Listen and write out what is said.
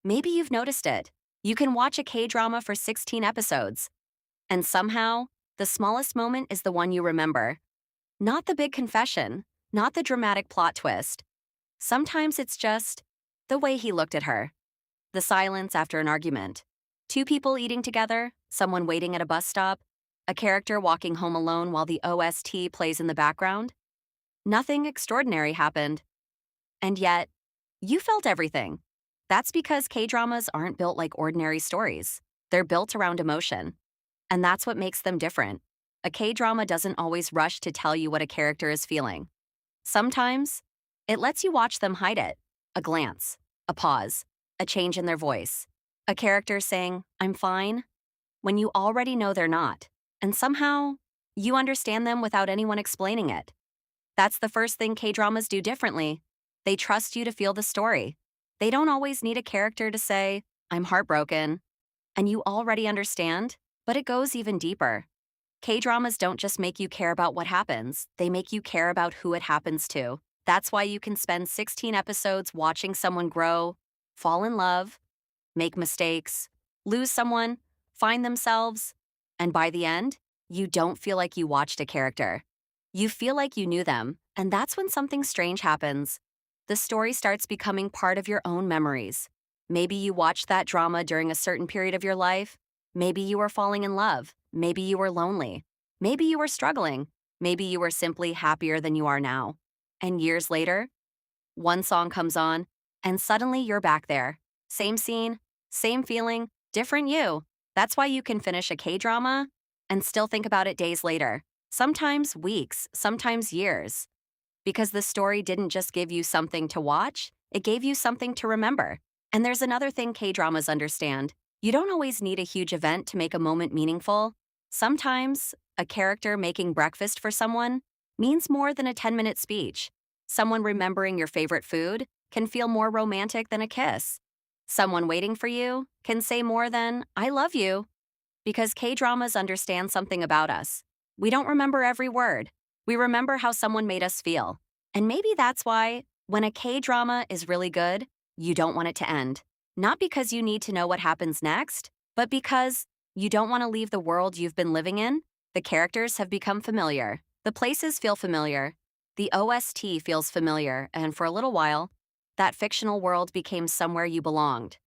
Maybe you've noticed it. You can watch a K-drama for 16 episodes, and somehow, the smallest moment is the one you remember. Not the big confession, not the dramatic plot twist. Sometimes it's just the way he looked at her, the silence after an argument, two people eating together, someone waiting at a bus stop, a character walking home alone while the OST plays in the background. Nothing extraordinary happened. And yet, you felt everything. That's because K-dramas aren't built like ordinary stories. They're built around emotion. And that's what makes them different. A K-drama doesn't always rush to tell you what a character is feeling. Sometimes, it lets you watch them hide it. A glance, a pause, a change in their voice. A character saying, "I'm fine," when you already know they're not. And somehow, you understand them without anyone explaining it. That's the first thing K-dramas do differently. They trust you to feel the story. They don't always need a character to say, "I'm heartbroken," and you already understand, but it goes even deeper. K-dramas don't just make you care about what happens, they make you care about who it happens to. That's why you can spend 16 episodes watching someone grow, fall in love, make mistakes, lose someone, find themselves, and by the end, you don't feel like you watched a character. You feel like you knew them, and that's when something strange happens. The story starts becoming part of your own memories. Maybe you watched that drama during a certain period of your life. Maybe you were falling in love. Maybe you were lonely. Maybe you were struggling. Maybe you were simply happier than you are now. And years later, one song comes on, and suddenly you're back there. Same scene, same feeling, different you. That's why you can finish a K-drama and still think about it days later. Sometimes weeks, sometimes years. Because the story didn't just give you something to watch, it gave you something to remember. And there's another thing K-dramas understand. You don't always need a huge event to make a moment meaningful. Sometimes, a character making breakfast for someone means more than a 10-minute speech. Someone remembering your favorite food can feel more romantic than a kiss. Someone waiting for you can say more than, "I love you." Because K-dramas understand something about us. We don't remember every word. We remember how someone made us feel. And maybe that's why, when a K-drama is really good, you don't want it to end. Not because you need to know what happens next, but because you don't want to leave the world you've been living in. The characters have become familiar. The places feel familiar. The OST feels familiar, and for a little while, that fictional world became somewhere you belonged.